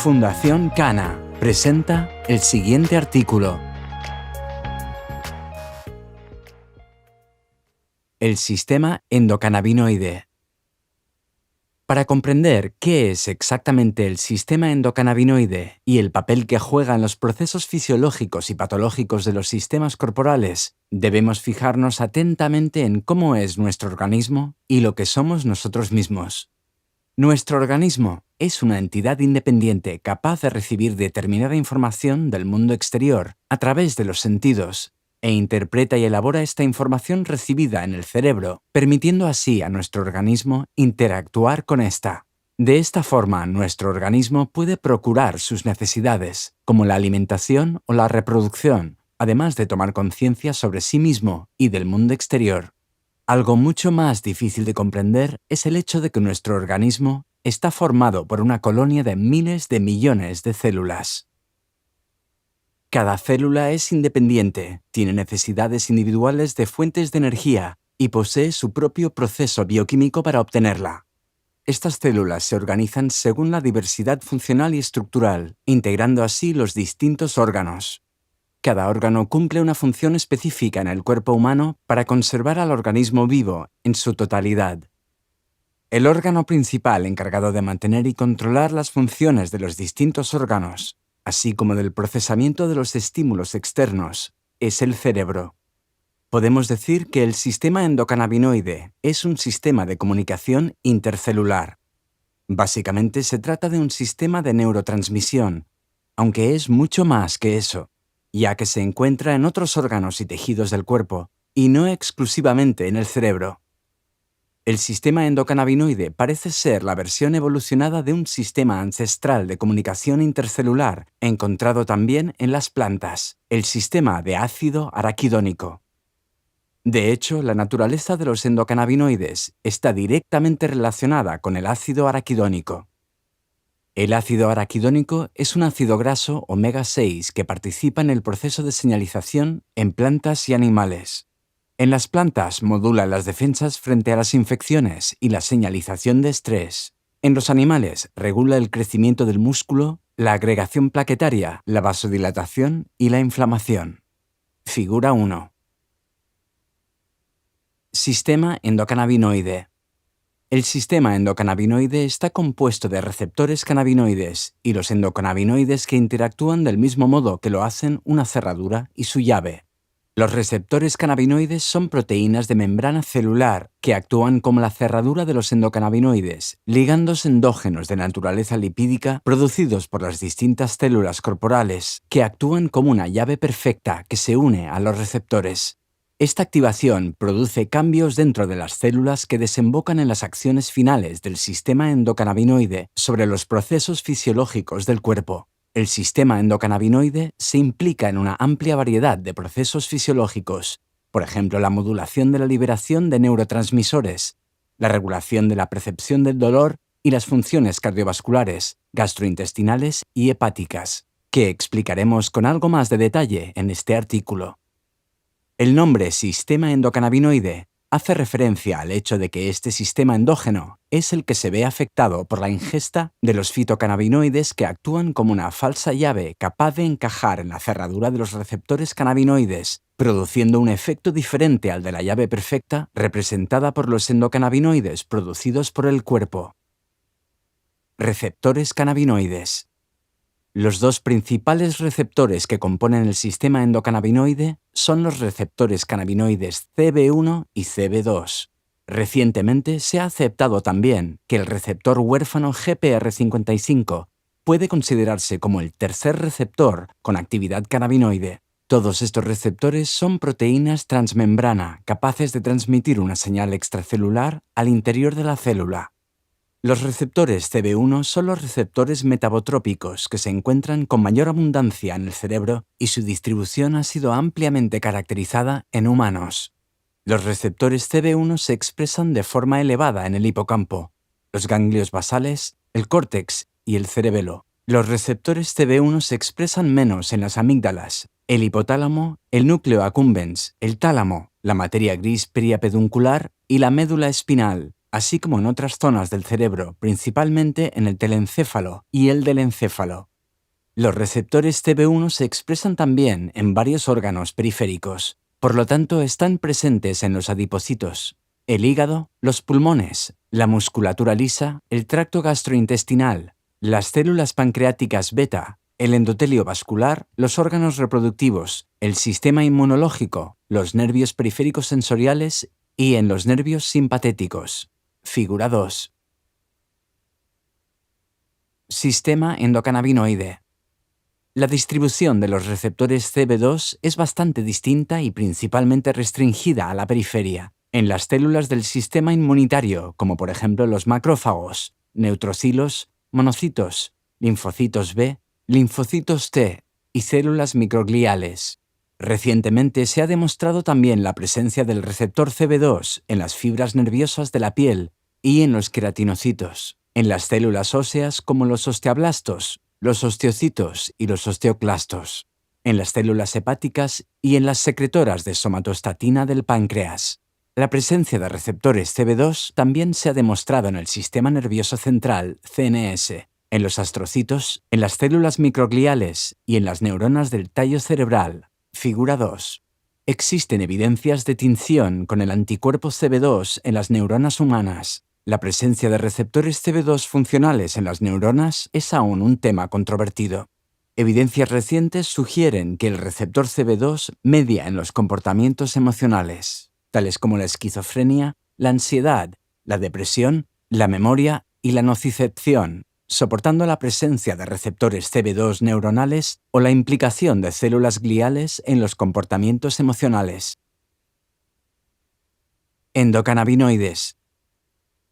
Fundación Cana presenta el siguiente artículo. El sistema endocannabinoide. Para comprender qué es exactamente el sistema endocannabinoide y el papel que juega en los procesos fisiológicos y patológicos de los sistemas corporales, debemos fijarnos atentamente en cómo es nuestro organismo y lo que somos nosotros mismos. Nuestro organismo es una entidad independiente capaz de recibir determinada información del mundo exterior a través de los sentidos e interpreta y elabora esta información recibida en el cerebro, permitiendo así a nuestro organismo interactuar con esta. De esta forma, nuestro organismo puede procurar sus necesidades, como la alimentación o la reproducción, además de tomar conciencia sobre sí mismo y del mundo exterior. Algo mucho más difícil de comprender es el hecho de que nuestro organismo está formado por una colonia de miles de millones de células. Cada célula es independiente, tiene necesidades individuales de fuentes de energía y posee su propio proceso bioquímico para obtenerla. Estas células se organizan según la diversidad funcional y estructural, integrando así los distintos órganos. Cada órgano cumple una función específica en el cuerpo humano para conservar al organismo vivo en su totalidad. El órgano principal encargado de mantener y controlar las funciones de los distintos órganos, así como del procesamiento de los estímulos externos, es el cerebro. Podemos decir que el sistema endocannabinoide es un sistema de comunicación intercelular. Básicamente se trata de un sistema de neurotransmisión, aunque es mucho más que eso, ya que se encuentra en otros órganos y tejidos del cuerpo, y no exclusivamente en el cerebro. El sistema endocannabinoide parece ser la versión evolucionada de un sistema ancestral de comunicación intercelular encontrado también en las plantas, el sistema de ácido araquidónico. De hecho, la naturaleza de los endocannabinoides está directamente relacionada con el ácido araquidónico. El ácido araquidónico es un ácido graso omega 6 que participa en el proceso de señalización en plantas y animales. En las plantas modula las defensas frente a las infecciones y la señalización de estrés. En los animales regula el crecimiento del músculo, la agregación plaquetaria, la vasodilatación y la inflamación. Figura 1. Sistema endocannabinoide. El sistema endocannabinoide está compuesto de receptores cannabinoides y los endocannabinoides que interactúan del mismo modo que lo hacen una cerradura y su llave. Los receptores cannabinoides son proteínas de membrana celular que actúan como la cerradura de los endocannabinoides, ligandos endógenos de naturaleza lipídica producidos por las distintas células corporales que actúan como una llave perfecta que se une a los receptores. Esta activación produce cambios dentro de las células que desembocan en las acciones finales del sistema endocannabinoide sobre los procesos fisiológicos del cuerpo. El sistema endocannabinoide se implica en una amplia variedad de procesos fisiológicos, por ejemplo, la modulación de la liberación de neurotransmisores, la regulación de la percepción del dolor y las funciones cardiovasculares, gastrointestinales y hepáticas, que explicaremos con algo más de detalle en este artículo. El nombre sistema endocannabinoide hace referencia al hecho de que este sistema endógeno es el que se ve afectado por la ingesta de los fitocannabinoides que actúan como una falsa llave capaz de encajar en la cerradura de los receptores cannabinoides, produciendo un efecto diferente al de la llave perfecta representada por los endocannabinoides producidos por el cuerpo. Receptores cannabinoides. Los dos principales receptores que componen el sistema endocannabinoide son los receptores cannabinoides CB1 y CB2. Recientemente se ha aceptado también que el receptor huérfano GPR55 puede considerarse como el tercer receptor con actividad cannabinoide. Todos estos receptores son proteínas transmembrana capaces de transmitir una señal extracelular al interior de la célula. Los receptores CB1 son los receptores metabotrópicos que se encuentran con mayor abundancia en el cerebro y su distribución ha sido ampliamente caracterizada en humanos. Los receptores CB1 se expresan de forma elevada en el hipocampo, los ganglios basales, el córtex y el cerebelo. Los receptores CB1 se expresan menos en las amígdalas, el hipotálamo, el núcleo accumbens, el tálamo, la materia gris periapeduncular y la médula espinal, así como en otras zonas del cerebro, principalmente en el telencéfalo y el del encéfalo. Los receptores CB1 se expresan también en varios órganos periféricos, por lo tanto están presentes en los adipocitos, el hígado, los pulmones, la musculatura lisa, el tracto gastrointestinal, las células pancreáticas beta, el endotelio vascular, los órganos reproductivos, el sistema inmunológico, los nervios periféricos sensoriales y en los nervios simpatéticos. Figura 2. Sistema endocannabinoide. La distribución de los receptores CB2 es bastante distinta y principalmente restringida a la periferia, en las células del sistema inmunitario, como por ejemplo los macrófagos, neutrocilos, monocitos, linfocitos B, linfocitos T y células microgliales. Recientemente se ha demostrado también la presencia del receptor CB2 en las fibras nerviosas de la piel y en los queratinocitos, en las células óseas como los osteoblastos, los osteocitos y los osteoclastos, en las células hepáticas y en las secretoras de somatostatina del páncreas. La presencia de receptores CB2 también se ha demostrado en el sistema nervioso central, CNS, en los astrocitos, en las células microgliales y en las neuronas del tallo cerebral. Figura 2. Existen evidencias de tinción con el anticuerpo CB2 en las neuronas humanas. La presencia de receptores CB2 funcionales en las neuronas es aún un tema controvertido. Evidencias recientes sugieren que el receptor CB2 media en los comportamientos emocionales, tales como la esquizofrenia, la ansiedad, la depresión, la memoria y la nocicepción, soportando la presencia de receptores CB2 neuronales o la implicación de células gliales en los comportamientos emocionales. Endocannabinoides.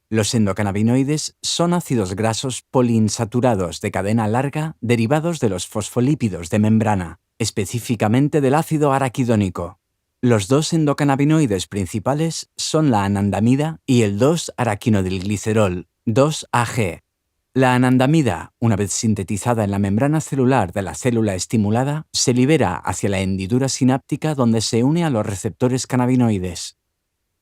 Los endocannabinoides son ácidos grasos poliinsaturados de cadena larga derivados de los fosfolípidos de membrana, específicamente del ácido araquidónico. Los dos endocannabinoides principales son la anandamida y el 2-araquinodilglicerol, 2-AG. La anandamida, una vez sintetizada en la membrana celular de la célula estimulada, se libera hacia la hendidura sináptica donde se une a los receptores cannabinoides.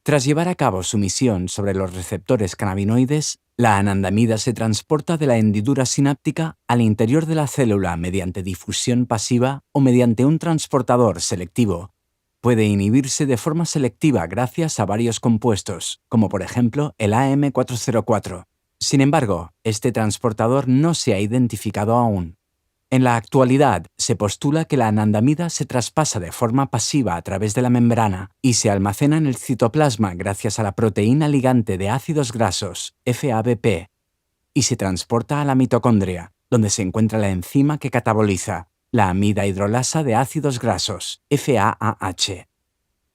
Tras llevar a cabo su misión sobre los receptores cannabinoides, la anandamida se transporta de la hendidura sináptica al interior de la célula mediante difusión pasiva o mediante un transportador selectivo. Puede inhibirse de forma selectiva gracias a varios compuestos, como por ejemplo el AM404. Sin embargo, este transportador no se ha identificado aún. En la actualidad, se postula que la anandamida se traspasa de forma pasiva a través de la membrana y se almacena en el citoplasma gracias a la proteína ligante de ácidos grasos, FABP, y se transporta a la mitocondria, donde se encuentra la enzima que cataboliza, la amida hidrolasa de ácidos grasos, FAAH.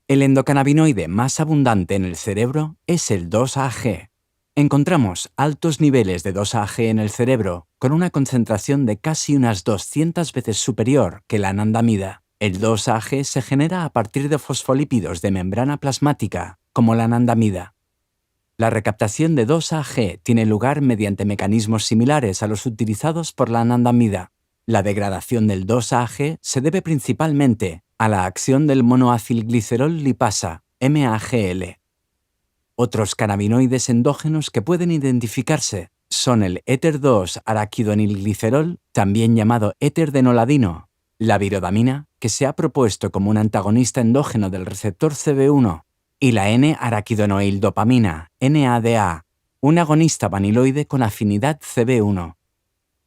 El endocannabinoide más abundante en el cerebro es el 2-AG. Encontramos altos niveles de 2-AG en el cerebro, con una concentración de casi unas 200 veces superior que la anandamida. El 2-AG se genera a partir de fosfolípidos de membrana plasmática, como la anandamida. La recaptación de 2-AG tiene lugar mediante mecanismos similares a los utilizados por la anandamida. La degradación del 2-AG se debe principalmente a la acción del monoacilglicerol lipasa, MAGL. Otros cannabinoides endógenos que pueden identificarse son el éter 2-araquidonilglicerol, también llamado éter de noladino, la virodamina, que se ha propuesto como un antagonista endógeno del receptor CB1, y la N-araquidonoildopamina, NADA, un agonista vaniloide con afinidad CB1.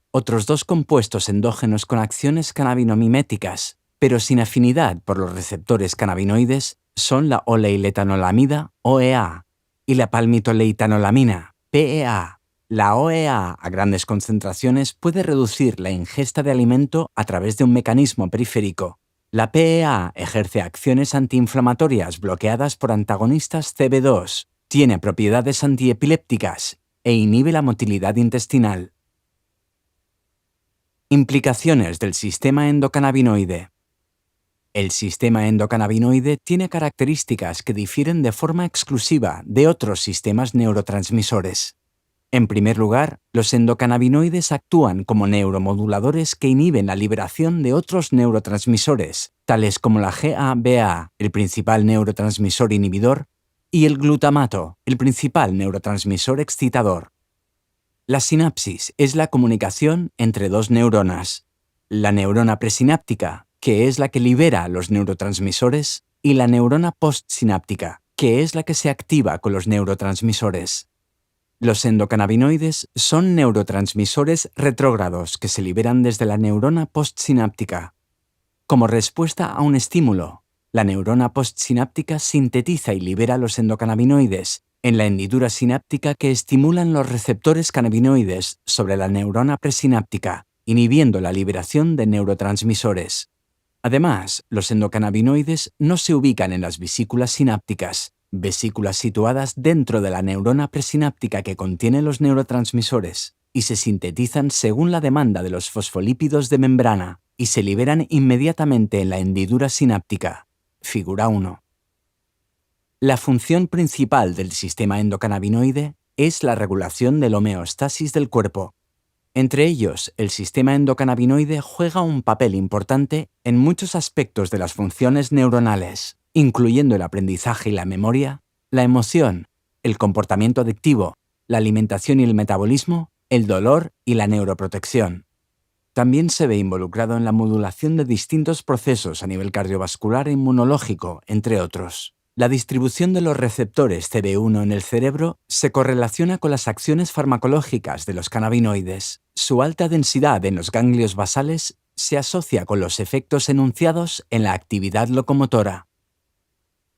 Otros dos compuestos endógenos con acciones cannabinomiméticas, pero sin afinidad por los receptores cannabinoides, son la oleilethanolamida, OEA, y la palmitoleitanolamina, PEA. La OEA a grandes concentraciones puede reducir la ingesta de alimento a través de un mecanismo periférico. La PEA ejerce acciones antiinflamatorias bloqueadas por antagonistas CB2, tiene propiedades antiepilépticas e inhibe la motilidad intestinal. Implicaciones del sistema endocannabinoide. El sistema endocannabinoide tiene características que difieren de forma exclusiva de otros sistemas neurotransmisores. En primer lugar, los endocannabinoides actúan como neuromoduladores que inhiben la liberación de otros neurotransmisores, tales como la GABA, el principal neurotransmisor inhibidor, y el glutamato, el principal neurotransmisor excitador. La sinapsis es la comunicación entre dos neuronas. La neurona presináptica, que es la que libera los neurotransmisores, y la neurona postsináptica, que es la que se activa con los neurotransmisores. Los endocannabinoides son neurotransmisores retrógrados que se liberan desde la neurona postsináptica. Como respuesta a un estímulo, la neurona postsináptica sintetiza y libera los endocannabinoides en la hendidura sináptica que estimulan los receptores cannabinoides sobre la neurona presináptica, inhibiendo la liberación de neurotransmisores. Además, los endocannabinoides no se ubican en las vesículas sinápticas, vesículas situadas dentro de la neurona presináptica que contiene los neurotransmisores, y se sintetizan según la demanda de los fosfolípidos de membrana y se liberan inmediatamente en la hendidura sináptica. Figura 1. La función principal del sistema endocannabinoide es la regulación de la homeostasis del cuerpo. Entre ellos, el sistema endocannabinoide juega un papel importante en muchos aspectos de las funciones neuronales, incluyendo el aprendizaje y la memoria, la emoción, el comportamiento adictivo, la alimentación y el metabolismo, el dolor y la neuroprotección. También se ve involucrado en la modulación de distintos procesos a nivel cardiovascular e inmunológico, entre otros. La distribución de los receptores CB1 en el cerebro se correlaciona con las acciones farmacológicas de los cannabinoides. Su alta densidad en los ganglios basales se asocia con los efectos enunciados en la actividad locomotora.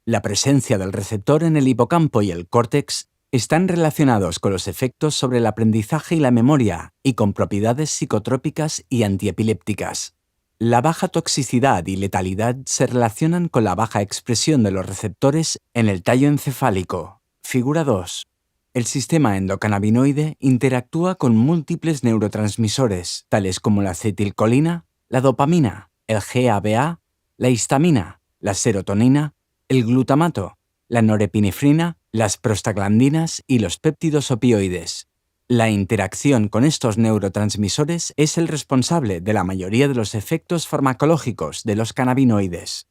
La presencia del receptor en el hipocampo y el córtex están relacionados con los efectos sobre el aprendizaje y la memoria y con propiedades psicotrópicas y antiepilépticas. La baja toxicidad y letalidad se relacionan con la baja expresión de los receptores en el tallo encefálico. Figura 2. El sistema endocannabinoide interactúa con múltiples neurotransmisores, tales como la acetilcolina, la dopamina, el GABA, la histamina, la serotonina, el glutamato, la norepinefrina, las prostaglandinas y los péptidos opioides. La interacción con estos neurotransmisores es el responsable de la mayoría de los efectos farmacológicos de los cannabinoides.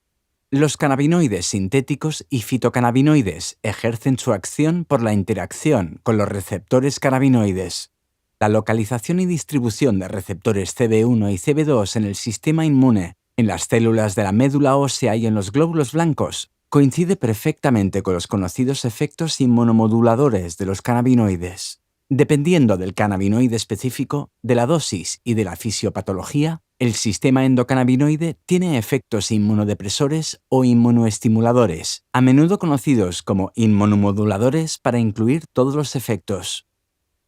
Los cannabinoides sintéticos y fitocannabinoides ejercen su acción por la interacción con los receptores cannabinoides. La localización y distribución de receptores CB1 y CB2 en el sistema inmune, en las células de la médula ósea y en los glóbulos blancos, coincide perfectamente con los conocidos efectos inmunomoduladores de los cannabinoides. Dependiendo del cannabinoide específico, de la dosis y de la fisiopatología, el sistema endocannabinoide tiene efectos inmunodepresores o inmunoestimuladores, a menudo conocidos como inmunomoduladores para incluir todos los efectos.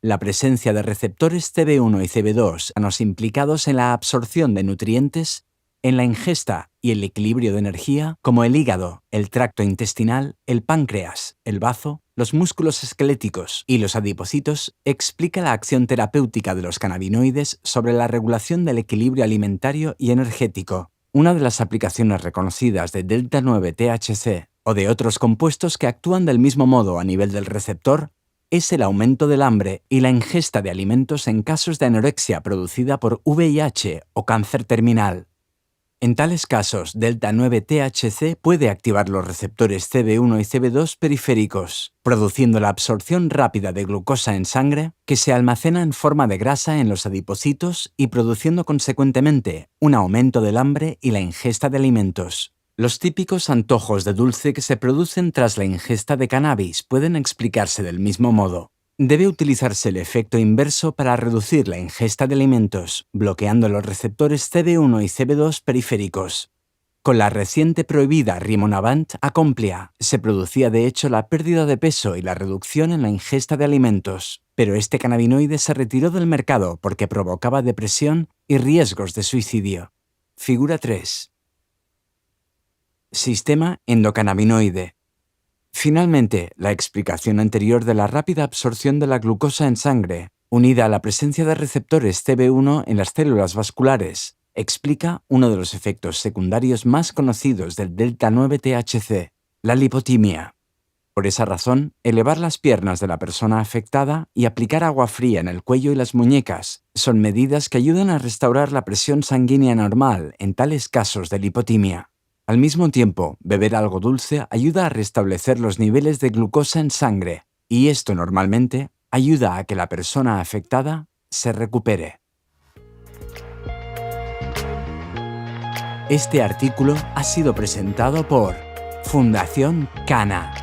La presencia de receptores CB1 y CB2 los implicados en la absorción de nutrientes, en la ingesta y el equilibrio de energía, como el hígado, el tracto intestinal, el páncreas, el bazo, los músculos esqueléticos y los adipocitos, explica la acción terapéutica de los cannabinoides sobre la regulación del equilibrio alimentario y energético. Una de las aplicaciones reconocidas de delta-9-THC o de otros compuestos que actúan del mismo modo a nivel del receptor es el aumento del hambre y la ingesta de alimentos en casos de anorexia producida por VIH o cáncer terminal. En tales casos, delta-9-THC puede activar los receptores CB1 y CB2 periféricos, produciendo la absorción rápida de glucosa en sangre, que se almacena en forma de grasa en los adipocitos y produciendo consecuentemente un aumento del hambre y la ingesta de alimentos. Los típicos antojos de dulce que se producen tras la ingesta de cannabis pueden explicarse del mismo modo. Debe utilizarse el efecto inverso para reducir la ingesta de alimentos, bloqueando los receptores CB1 y CB2 periféricos. Con la reciente prohibida Rimonabant Acomplia, se producía de hecho la pérdida de peso y la reducción en la ingesta de alimentos, pero este cannabinoide se retiró del mercado porque provocaba depresión y riesgos de suicidio. Figura 3. Sistema endocannabinoide. Finalmente, la explicación anterior de la rápida absorción de la glucosa en sangre, unida a la presencia de receptores CB1 en las células vasculares, explica uno de los efectos secundarios más conocidos del delta-9-THC, la lipotimia. Por esa razón, elevar las piernas de la persona afectada y aplicar agua fría en el cuello y las muñecas son medidas que ayudan a restaurar la presión sanguínea normal en tales casos de lipotimia. Al mismo tiempo, beber algo dulce ayuda a restablecer los niveles de glucosa en sangre, y esto normalmente ayuda a que la persona afectada se recupere. Este artículo ha sido presentado por Fundación Cana.